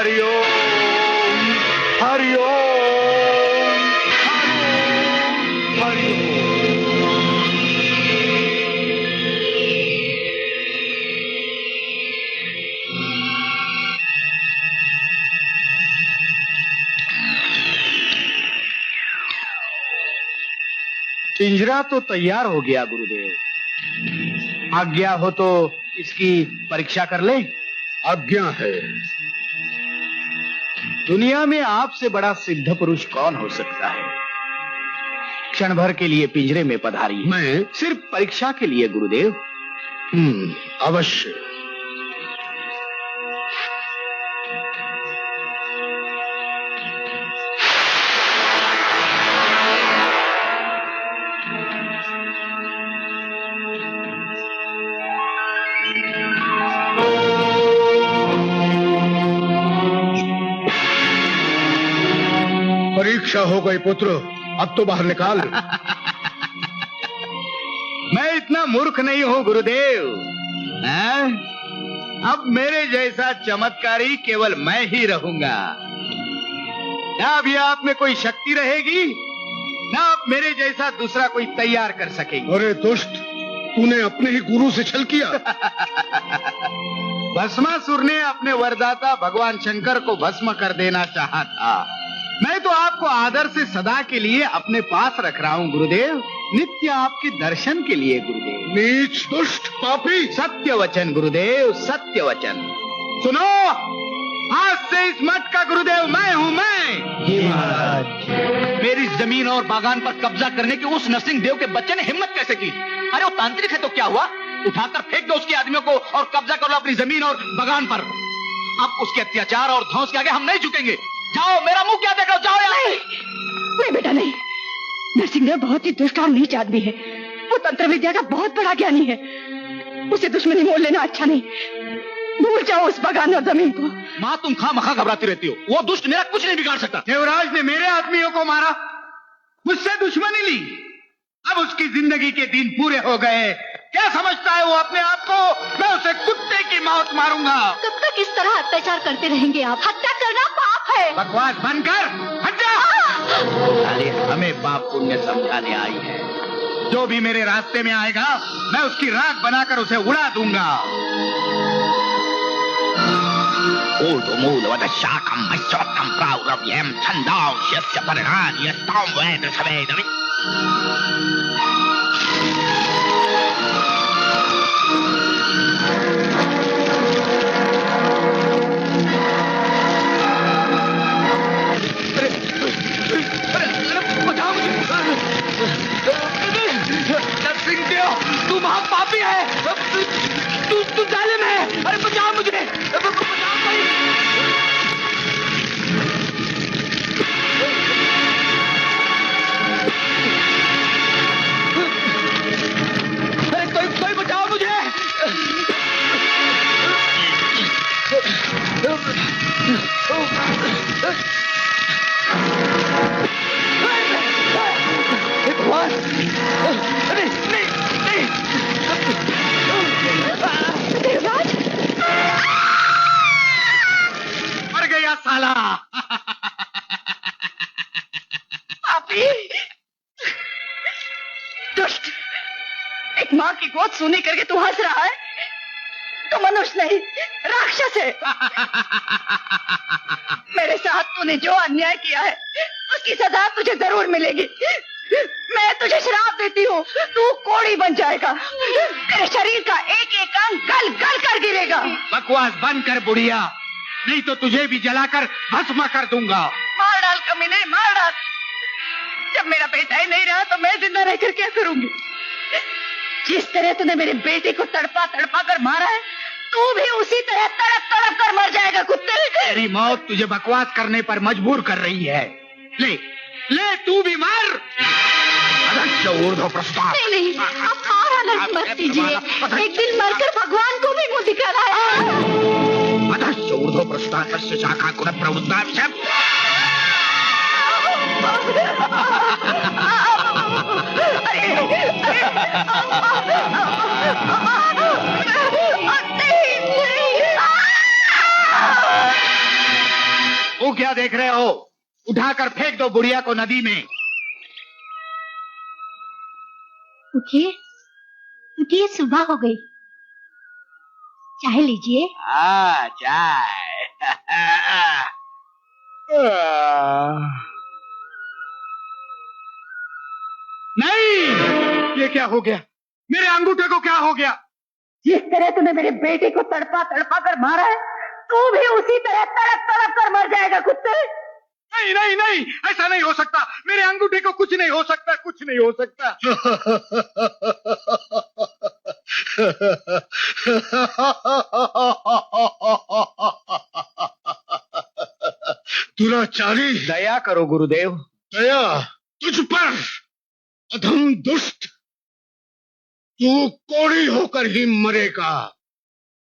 हरिओम हरिओम हरिओम। पिंजरा तो तैयार हो गया गुरुदेव, आज्ञा हो तो इसकी परीक्षा कर ले। आज्ञा है। दुनिया में आपसे बड़ा सिद्ध पुरुष कौन हो सकता है? क्षण भर के लिए पिंजरे में पधारिए। मैं? सिर्फ परीक्षा के लिए गुरुदेव। अवश्य। परीक्षा हो गई पुत्र, अब तो बाहर निकाल। मैं इतना मूर्ख नहीं हूं गुरुदेव। हैं? अब मेरे जैसा चमत्कारी केवल मैं ही रहूंगा। ना अभी आप में कोई शक्ति रहेगी, ना अब मेरे जैसा दूसरा कोई तैयार कर सकेगा। अरे दुष्ट, तूने अपने ही गुरु से छल किया। भस्मासुर ने अपने वरदाता भगवान शंकर को भस्म कर देना चाहा था। मैं तो आपको आदर से सदा के लिए अपने पास रख रहा हूँ गुरुदेव, नित्य आपके दर्शन के लिए गुरुदेव। नीच, दुष्ट, पापी। सत्य वचन गुरुदेव, सत्य वचन। सुनो, आज से इस मठ का गुरुदेव मैं हूँ, मैं। जी महाराज। मेरी जमीन और बागान पर कब्जा करने की उस नरसिंह देव के बच्चे ने हिम्मत कैसे की? अरे वो तांत्रिक है तो क्या हुआ? उठाकर फेंक दो उसके आदमियों को और कब्जा कर लो अपनी जमीन और बागान पर। अब उसके अत्याचार और ध्वंस के आगे हम नहीं झुकेंगे। जाओ, मेरा मुंह क्या देख रहे हो? जाओ यहाँ से। नहीं बेटा नहीं, नरसिंहदेव बहुत ही दुष्ट और नीच आदमी है। वो तंत्र विद्या का बहुत बड़ा ज्ञानी है। उसे दुश्मनी मोल लेना अच्छा नहीं। भूल जाओ उस बगान और जमीन को। माँ, तुम खामखा घबराती रहती हो। वो दुष्ट मेरा कुछ नहीं बिगाड़ सकता। देवराज ने मेरे आदमियों को मारा, मुझसे दुश्मनी ली, अब उसकी जिंदगी के दिन पूरे हो गए। क्या समझता है वो अपने आप को? मैं उसे कुत्ते की मौत मारूंगा। कब तक इस तरह अत्याचार करते रहेंगे आप? हत्या करना पाप है। बकवास बंद कर, हट जा। अरे हमें पाप पुण्य समझाने आई है। जो भी मेरे रास्ते में आएगा मैं उसकी राख बनाकर उसे उड़ा दूंगा। ऊर्ध्वमूलवत् शाखं मश्चोत्तम प्रावरव्यं छन्दांस्यस्य पर्णानि यस्तां वेद सवेदमि। नरसिंहदेव, तू महापापी है, तू जालिम है। अरे बचाओ मुझे, बचाओ कोई। अरे कोई बचाओ मुझे। भगवान, नहीं। देवराज, मर गया साला। पापी, दुष्ट, एक माँ की गोद सूनी करके तू हंस रहा है? तो मनुष्य नहीं, राक्षस है। मेरे साथ तूने जो अन्याय किया है उसकी सजा तुझे जरूर मिलेगी। मैं तुझे श्राप देती हूँ, तू कोड़ी बन जाएगा। तेरे शरीर का एक एक अंग गल गल कर गिरेगा। बकवास बंद कर बुढ़िया, नहीं तो तुझे भी जलाकर भस्म कर दूंगा। मार डाल कमीने, मार डाल। जब मेरा बेटा ही नहीं रहा तो मैं जिंदा रहकर क्या करूंगी? जिस तरह तूने मेरे बेटे को तड़पा तड़पा कर मारा है, तू भी उसी तरह तड़प तड़प कर मर जाएगा कुत्ते। तेरी मौत तुझे बकवास करने पर मजबूर कर रही है। ले तू भी मर। ऊर्ध्व प्रस्ताव। नहीं, आप और अनर्थ मत कीजिए। एक दिन मरकर भगवान को भी मुंह दिखाना है। अधश्च ऊर्ध्व प्रस्तावस्य शाखा कुल प्रवृत्ता विषम। मुंह क्या देख रहे हो? उठाकर फेंक दो बुढ़िया को नदी में। उठिए उठिए, सुबह हो गई। चाय लीजिए। चाय। नहीं, ये क्या हो गया? मेरे अंगूठे को क्या हो गया? जिस तरह तूने मेरे बेटे को तड़पा तड़पा कर मारा है, तू भी उसी तरह तड़प तड़प कर मर जाएगा कुत्ते। नहीं नहीं नहीं, ऐसा नहीं हो सकता। मेरे अंगूठे को कुछ नहीं हो सकता, कुछ नहीं हो सकता। दुराचारी, दया करो गुरुदेव। दया तुझ पर, अधम दुष्ट, तू कोड़ी होकर ही मरेगा।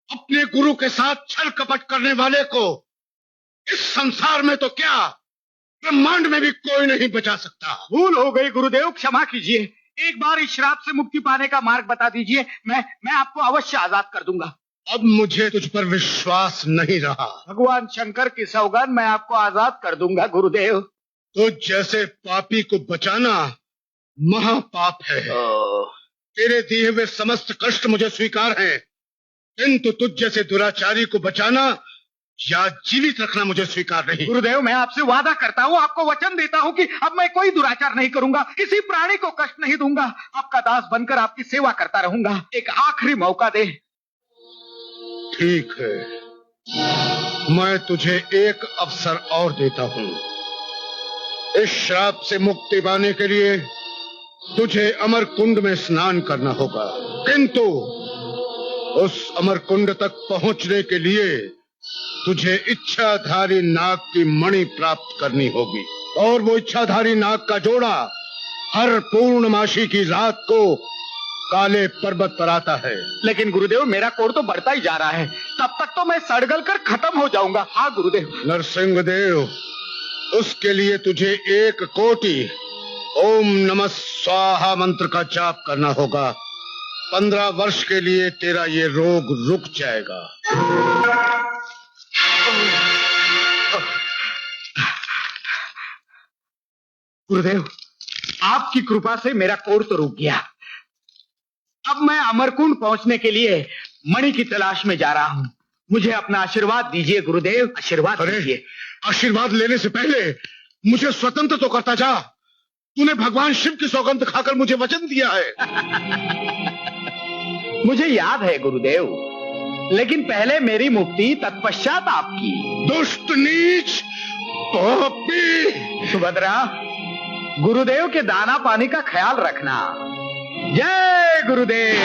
अपने गुरु के साथ छल कपट करने वाले को इस संसार में तो क्या, ब्रह्मांड में भी कोई नहीं बचा सकता। भूल हो गई गुरुदेव, क्षमा कीजिए। एक बार इस श्राप से मुक्ति पाने का मार्ग बता दीजिए, मैं आपको अवश्य आजाद कर दूंगा। अब मुझे तुझ पर विश्वास नहीं रहा। भगवान शंकर की सौगंध, मैं आपको आजाद कर दूंगा गुरुदेव। तो जैसे पापी को बचाना महापाप है। तेरे दिए हुए समस्त कष्ट मुझे स्वीकार हैं, किंतु तुझ जैसे दुराचारी को बचाना या जीवित रखना मुझे स्वीकार नहीं। गुरुदेव, मैं आपसे वादा करता हूँ, आपको वचन देता हूँ कि अब मैं कोई दुराचार नहीं करूंगा, किसी प्राणी को कष्ट नहीं दूंगा, आपका दास बनकर आपकी सेवा करता रहूंगा। एक आखिरी मौका दे। ठीक है, मैं तुझे एक अवसर और देता हूँ। इस श्राप से मुक्ति पाने के लिए तुझे अमर कुंड में स्नान करना होगा, किंतु उस अमर कुंड तक पहुंचने के लिए तुझे इच्छाधारी नाग की मणि प्राप्त करनी होगी, और वो इच्छाधारी नाग का जोड़ा हर पूर्णमासी की रात को काले पर्वत पर आता है। लेकिन गुरुदेव, मेरा कोढ़ तो बढ़ता ही जा रहा है, तब तक तो मैं सड़गल कर खत्म हो जाऊंगा। हाँ गुरुदेव। नरसिंह देव, उसके लिए तुझे 1 कोटि ओम नमः स्वाहा मंत्र का जाप करना होगा। 15 वर्ष के लिए तेरा ये रोग रुक जाएगा। गुरुदेव, आपकी कृपा से मेरा कोढ़ तो रुक गया। अब मैं अमरकुंड पहुंचने के लिए मणि की तलाश में जा रहा हूं। मुझे अपना आशीर्वाद दीजिए गुरुदेव, आशीर्वाद दीजिए। आशीर्वाद लेने से पहले मुझे स्वतंत्र तो करता जा। तूने भगवान शिव की सौगंध खाकर मुझे वचन दिया है। मुझे याद है गुरुदेव, लेकिन पहले मेरी मुक्ति, तत्पश्चात आपकी। दुष्ट नीच पापी। सुभद्रा, गुरुदेव के दाना पानी का ख्याल रखना। जय गुरुदेव।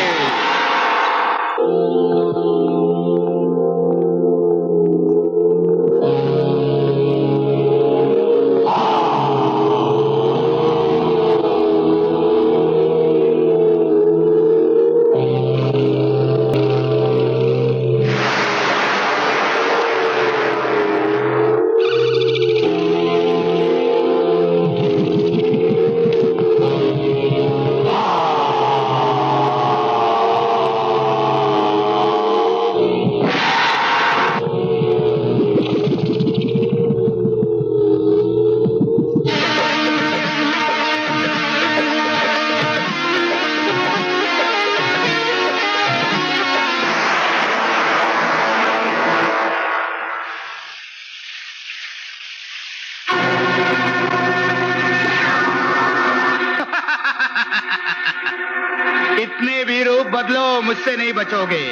इतने भी रूप बदलो, मुझसे नहीं बचोगे।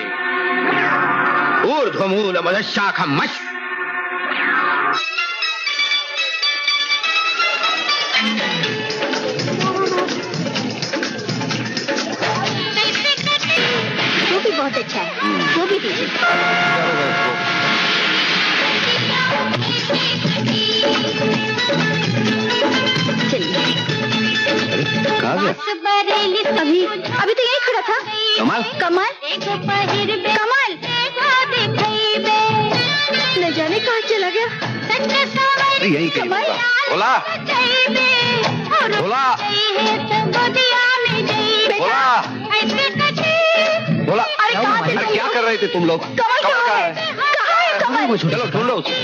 ऊर्ध्वमूल मदशाखम मश। वो भी बहुत अच्छा है, वो भी दीजिए। अभी तो यही खड़ा था। कमाल कमाल कमाल, न जाने कहाँ चला गया। यही कहीं कमाल। बोला बोला बोला। अरे कहाँ थे तुम क्या कर रहे थे तुम लोग? कमल कहाँ है? कहाँ है कमल? चलो ढूंढो उसे।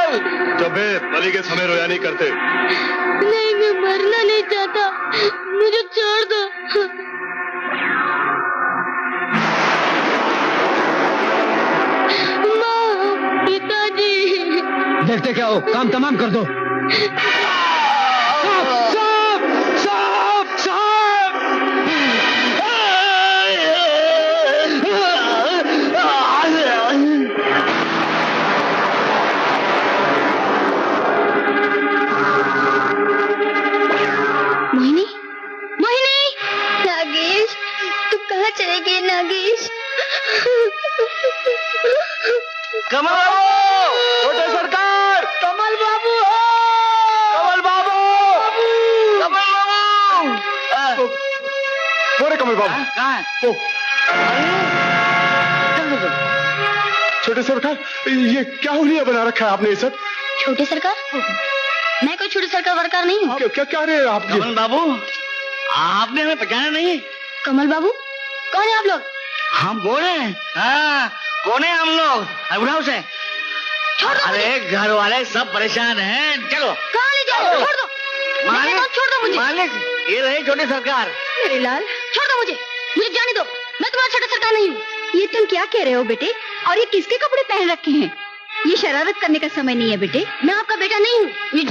बोल। जबे बलि के समय रोया नहीं करते। नहीं, मैं मरना नहीं चाहता, मुझे छोड़ दो। माँ, पिताजी। देखते क्या हो, काम तमाम कर दो। मोहिनी, मोहिनी, नागेश, तू कहाँ चले गए नागेश? कमल बाबू, छोटे सरकार, कमल बाबू, कमल बाबू, कमल बाबू। कौन है कमल बाबू? कहाँ है? ओ, छोटे सरकार, ये क्या हुलिया बना रखा है आपने ये सब? छोटे सरकार? मैं कोई छोटे सरकार वरकार नहीं हूँ। क्या क्या क्या रहे हैं आप ये? कमल बाबू, आपने हमें पहचाना नहीं? कमल बाबू, कौन है आप लोग? हम बोल रहे हैं। हाँ, कौन है हम लोग? उठाओ से। छोड़ दो मुझे। अरे घर वाले सब परेशान हैं, चलो। कहाँ ले जा रहे हो? छोड़ दो। मालिक, मैं छोड़ दो मुझे। मालिक, ये रहे छोटे सरकार। मेरे लाल, छोड़ दो मुझे, मुझे जाने दो। मैं तुम्हारा छोटा सरकार नहीं हूँ। ये तुम क्या कह रहे हो बेटे? और ये किसके कपड़े पहन रखे हैं? ये शरारत करने का समय नहीं है बेटे। मैं आपका बेटा नहीं हूँ। ये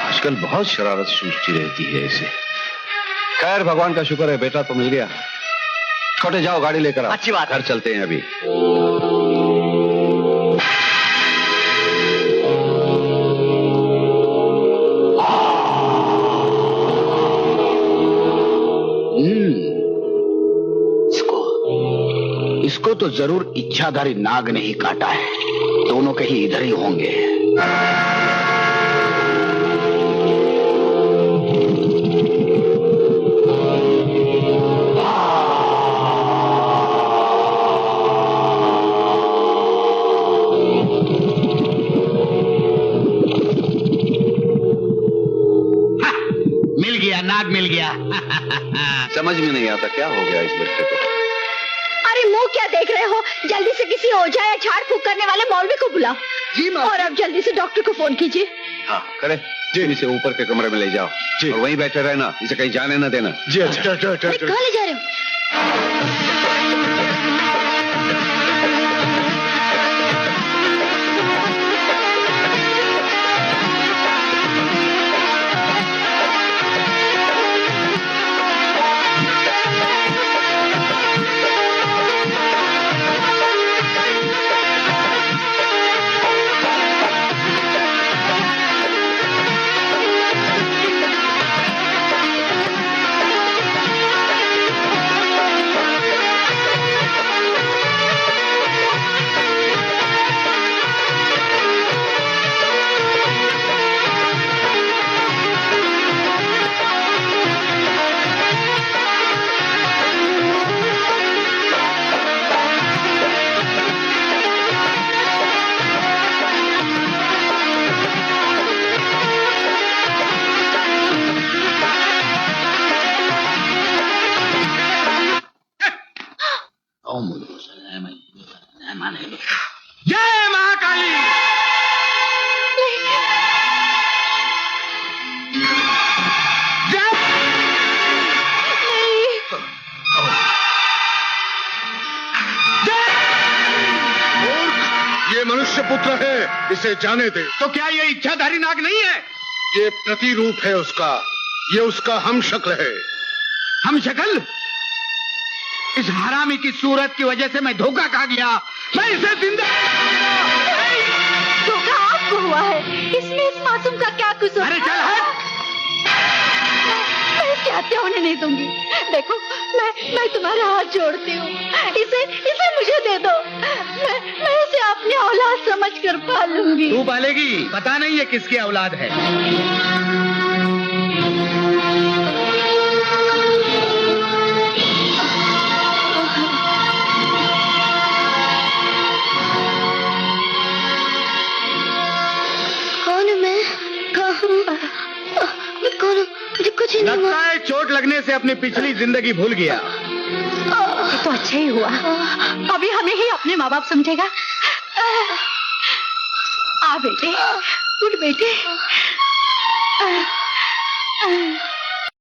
आजकल बहुत शरारत सूझती रहती है इसे। खैर भगवान का शुक्र है बेटा तो मिल गया। छोटे जाओ गाड़ी लेकर आओ। अच्छी बात है। घर चलते हैं अभी। इसको तो जरूर इच्छाधारी नाग ने ही काटा है। दोनों कहीं इधर ही होंगे। मिल गया, नाग मिल गया। समझ में नहीं आता क्या हो गया इस बच्चे को। अरे मुंह क्या देख रहे हो? जल्दी से किसी ओझा या झाड़ फूक करने वाले मौलवी को बुलाओ। जी और अब जल्दी से डॉक्टर को फोन कीजिए। हाँ करे जी। इसे ऊपर के कमरे में ले जाओ जी। और वहीं बैठे रहना, इसे कहीं जाने न देना। जी अच्छा। अरे कहाँ ले जा रहे हो? जय महाकाली। ये मनुष्य पुत्र है, इसे जाने दे। तो क्या ये इच्छाधारी नाग नहीं है? ये प्रतिरूप है उसका, ये उसका हम शक्ल है। हम शक्ल? इस हरामी की सूरत की वजह से मैं धोखा खा गया। मैं इसे जिंदा धोखा आपको हुआ है, इसमें इस मासूम का क्या कसूर? अरे चल हट। मैं इसकी हत्या होने नहीं दूंगी। देखो मैं तुम्हारा हाथ जोड़ती हूँ, इसे मुझे दे दो। मैं इसे अपनी औलाद समझकर पालूंगी। तू पालेगी? पता नहीं है किसकी औलाद है। कौन हूँ मैं? कहाँ हूँ? मैं कौन हूँ? मुझे कुछ ही नहीं लगता है चोट लगने से अपनी पिछली जिंदगी भूल गया। तो अच्छा ही हुआ, अभी हमें ही अपने माँ बाप समझेगा। आ बेटे, उठ बेटे।